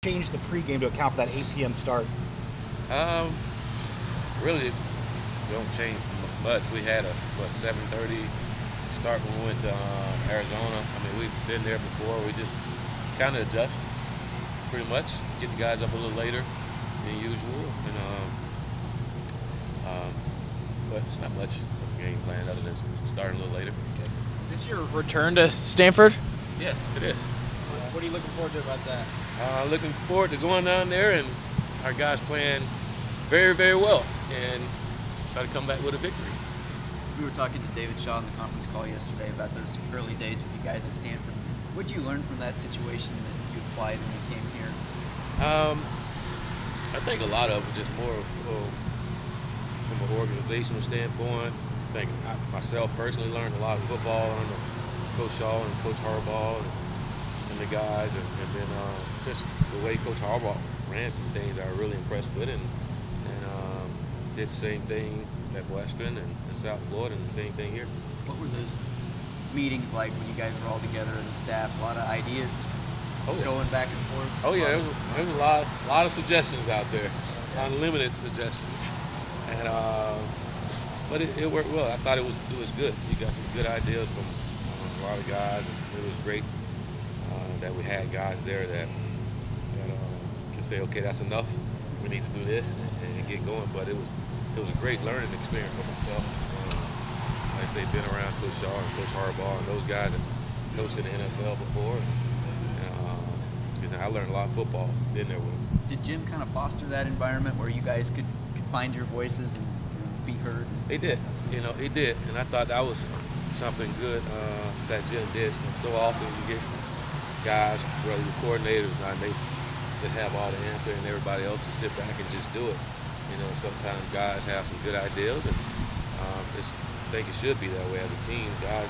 Change the pregame to account for that 8 p.m. start? Really don't change much. We had a 7:30 start when we went to Arizona. I mean, we've been there before. We just kind of adjust pretty much, get the guys up a little later than usual, but it's not much of a game plan other than starting a little later. Okay. Is this your return to Stanford? Yes, it is. What are you looking forward to about that? Looking forward to going down there and our guys playing very, very well and try to come back with a victory. We were talking to David Shaw on the conference call yesterday about those early days with you guys at Stanford. What did you learn from that situation that you applied when you came here? I think a lot of it just more from an organizational standpoint. I think I myself personally learned a lot of football under Coach Shaw and Coach Harbaugh and the guys, and then just the way Coach Harbaugh ran some things I was really impressed with, and did the same thing at Western and South Florida, and the same thing here. What were those meetings like when you guys were all together as a staff? A lot of ideas going back and forth? Oh yeah, there was a lot of suggestions out there, unlimited suggestions, and but it worked well. I thought it was good. You got some good ideas from a lot of guys, and it was great that we had guys there that could say, okay, that's enough. We need to do this and get going. But it was a great learning experience for myself. Like I say, been around Coach Shaw and Coach Harbaugh and those guys that coached in the NFL before. And I learned a lot of football in there with them. Did Jim kind of foster that environment where you guys could find your voices and be heard? He did. He did. And I thought that was something good that Jim did. So often you get guys, whether you're coordinators or not, they just have all the answer and everybody else to sit back and just do it. Sometimes guys have some good ideas, and I think it should be that way as a team. Guys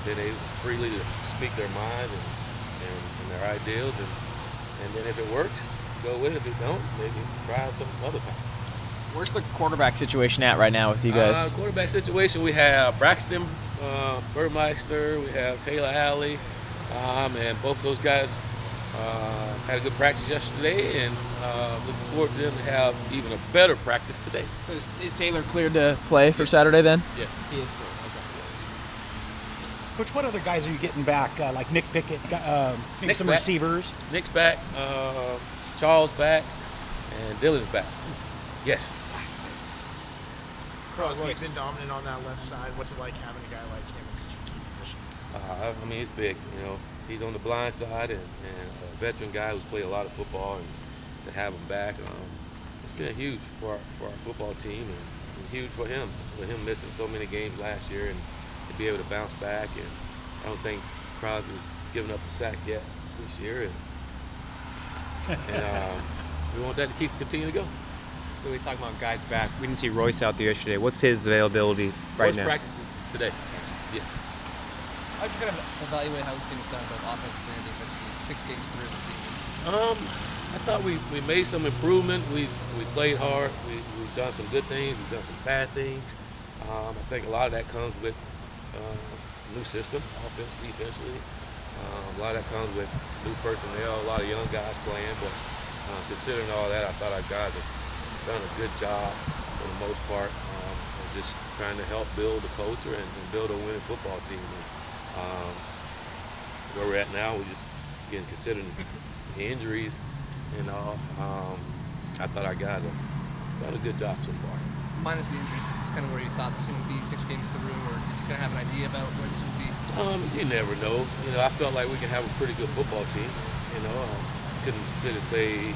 been able freely to speak their minds and their ideals, and then if it works, go with it. If it don't, maybe try it some other time. Where's the quarterback situation at right now with you guys? Quarterback situation, we have Braxton Burmeister, we have Taylor Alley, and both those guys had a good practice yesterday, and looking forward to them to have even a better practice today. So is Taylor cleared to play for Saturday then? Yes. He is cleared. Okay. Yes. Coach, what other guys are you getting back, like Nick Pickett, maybe Nick's some back. receivers? Nick's back, Charles back, and Dylan's back. Yes. Crosby's been dominant on that left side. What's it like having a guy like him in such a key position? I mean, he's big. He's on the blind side and a veteran guy who's played a lot of football, and to have him back, it's been huge for our football team, and huge for him. With him missing so many games last year, and to be able to bounce back, and I don't think Crosby's given up a sack yet this year, and we want that to continue to go. When we talk about guys back, we didn't see Royce out there yesterday. What's his availability right now? Royce practicing today. Yes. How'd you kind of evaluate how this team has done both offensively and defensively 6 games through the season? I thought we made some improvement. We played hard. We've done some good things. We've done some bad things. I think a lot of that comes with new system, offense, defensively. A lot of that comes with new personnel, a lot of young guys playing. But considering all that, I thought our guys have done a good job for the most part, of just trying to help build the culture and build a winning football team. Where we're at now, we're just getting considering the injuries and all. I thought our guys have done a good job so far. Minus the injuries, is this kind of where you thought this team would be 6 games through, or did you kind of have an idea about where this would be? You never know. I felt like we can have a pretty good football team. I couldn't sit and say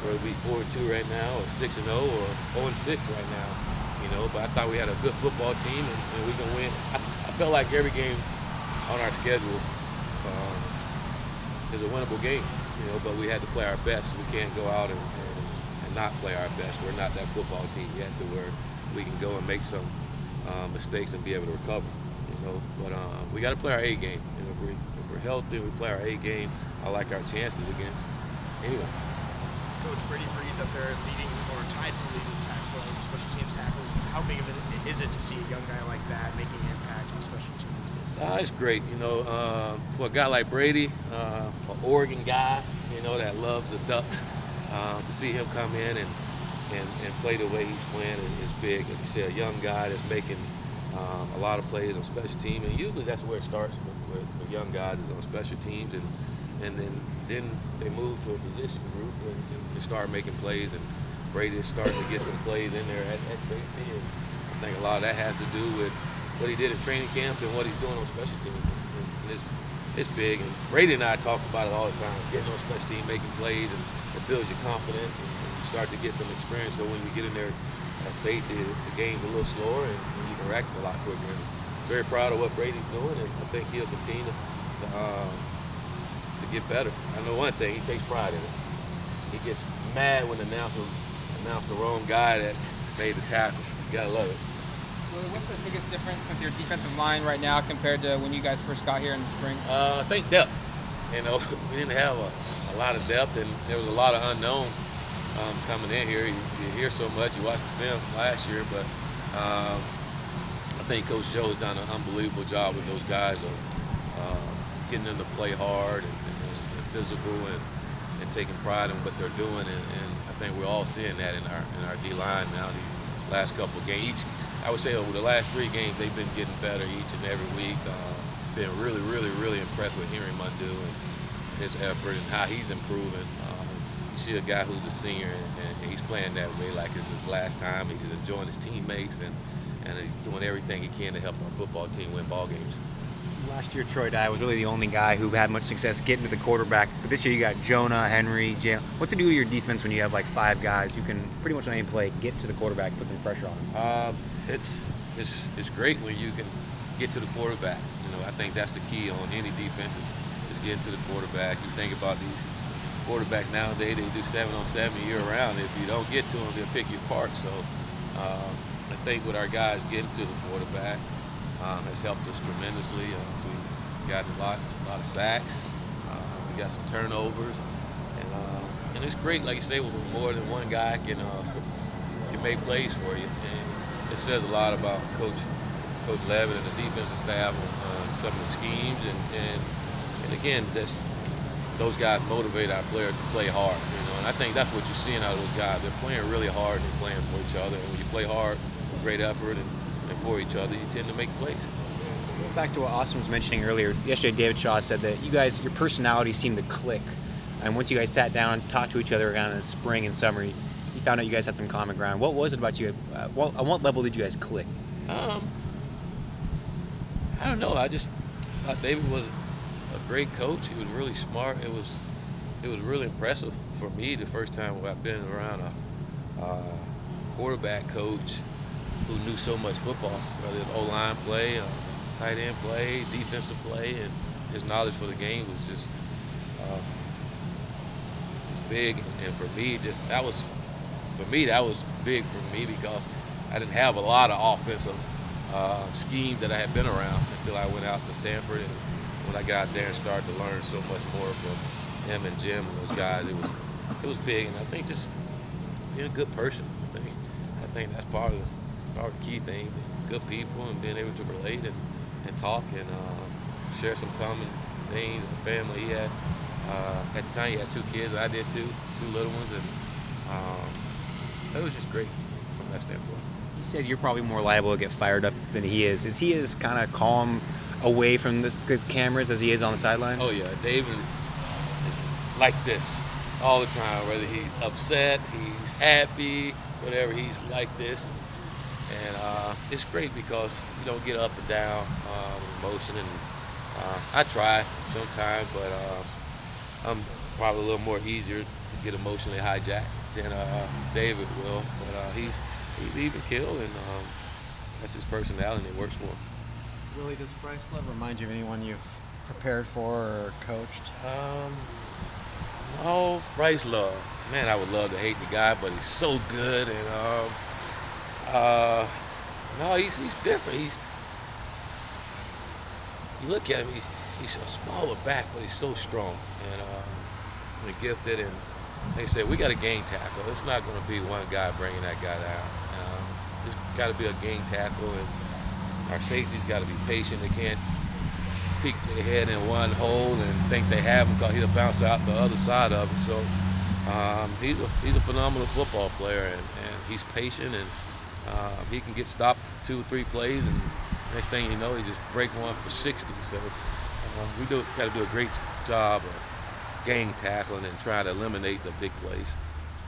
whether it be 4-2 right now, or 6-0, or 0-6 right now. But I thought we had a good football team, and we can win. I felt like every game on our schedule is a winnable game, but we had to play our best. We can't go out and not play our best. We're not that football team yet to where we can go and make some mistakes and be able to recover, But we got to play our A game. If we're healthy and we play our A game, I like our chances against anyone. Coach Brady Breeze up there leading, or tied for leading the Pac-12 special teams tackles. How big of it is it to see a young guy like that making an impact on special teams? It's great, for a guy like Brady, an Oregon guy, you know, that loves the Ducks. To see him come in and play the way he's playing is big. Like you said, a young guy that's making a lot of plays on special teams, and usually that's where it starts with young guys is on special teams, and then they move to a position group and start making plays. And Brady is starting to get some plays in there at safety, and I think a lot of that has to do with what he did at training camp and what he's doing on special teams. And it's big, and Brady and I talk about it all the time, getting on special team, making plays, and it builds your confidence, and you start to get some experience. So when you get in there at safety, the game's a little slower, and you can react a lot quicker. And very proud of what Brady's doing, and I think he'll continue to get better. I know one thing, he takes pride in it. He gets mad when the announcer announced the wrong guy that made the tackle. You gotta love it. Willie, what's the biggest difference with your defensive line right now compared to when you guys first got here in the spring? I think depth. You know, we didn't have a lot of depth, and there was a lot of unknown coming in here. You hear so much, you watched the film last year, but I think Coach Joe's done an unbelievable job with those guys of getting them to play hard and physical and taking pride in what they're doing, and I think we're all seeing that in our D-line now these last couple of games. I would say over the last 3 games, they've been getting better each and every week. Been really impressed with Henry Mundu and his effort and how he's improving. You see a guy who's a senior and he's playing that way like it's his last time. He's enjoying his teammates and he's doing everything he can to help our football team win ball games. Last year, Troy Dye was really the only guy who had much success getting to the quarterback. But this year, you got Jonah, Henry, Jalen. What's it do to your defense when you have like 5 guys who can pretty much on any play get to the quarterback, put some pressure on him? It's great when you can get to the quarterback. You know, I think that's the key on any defense is getting to the quarterback. You think about these quarterbacks nowadays; they do 7-on-7 year round. If you don't get to them, they'll pick you apart. So I think with our guys getting to the quarterback has helped us tremendously. We've gotten a lot of sacks. We got some turnovers, and it's great, like you say, with more than one guy can make plays for you. And it says a lot about Coach Levitt and the defensive staff on some of the schemes, and again, those guys motivate our players to play hard. You know, and I think that's what you're seeing out of those guys. They're playing really hard and they're playing for each other. And when you play hard, with great effort and for each other, you tend to make plays. Back to what Austin was mentioning earlier, yesterday David Shaw said that you guys, your personalities seem to click. And once you guys sat down and talked to each other kind of in the spring and summer, he found out you guys had some common ground. What was it about you? On what level did you guys click? I don't know. I just thought David was a great coach. He was really smart. It was really impressive for me the first time I've been around a quarterback coach who knew so much football, whether it's O-line play, tight end play, defensive play, and his knowledge for the game was just big. And for me, that was big for me because I didn't have a lot of offensive schemes that I had been around until I went out to Stanford, and when I got there and started to learn so much more from him and Jim and those guys, it was big. And I think just being a good person, I think that's part of the key thing. Good people and being able to relate and talk and share some common things. The family he had at the time, he had 2 kids. I did too, 2 little ones, and it was just great from that standpoint. He said you're probably more liable to get fired up than he is. Is he as kind of calm away from the cameras as he is on the sideline? Oh yeah, David is like this all the time. Whether he's upset, he's happy, whatever, he's like this. And it's great because you don't get up and down emotion. And I try sometimes, but I'm probably a little more easier to get emotionally hijacked than David will. But he's even killed, and that's his personality, and it works for him. Willie, does Bryce Love remind you of anyone you've prepared for or coached? No, Bryce Love. Man, I would love to hate the guy, but he's so good, and no, he's different. You look at him, he's a smaller back, but he's so strong and gifted. And they said we got a game tackle. It's not going to be one guy bringing that guy down. It's got to be a game tackle, and our safety's got to be patient. They can't peek their head in one hole and think they have him because he'll bounce out the other side of it. So he's a phenomenal football player, and he's patient, and he can get stopped for 2 or 3 plays, and next thing you know, he just break one for 60. So we got to do a great job of gang tackling and trying to eliminate the big plays.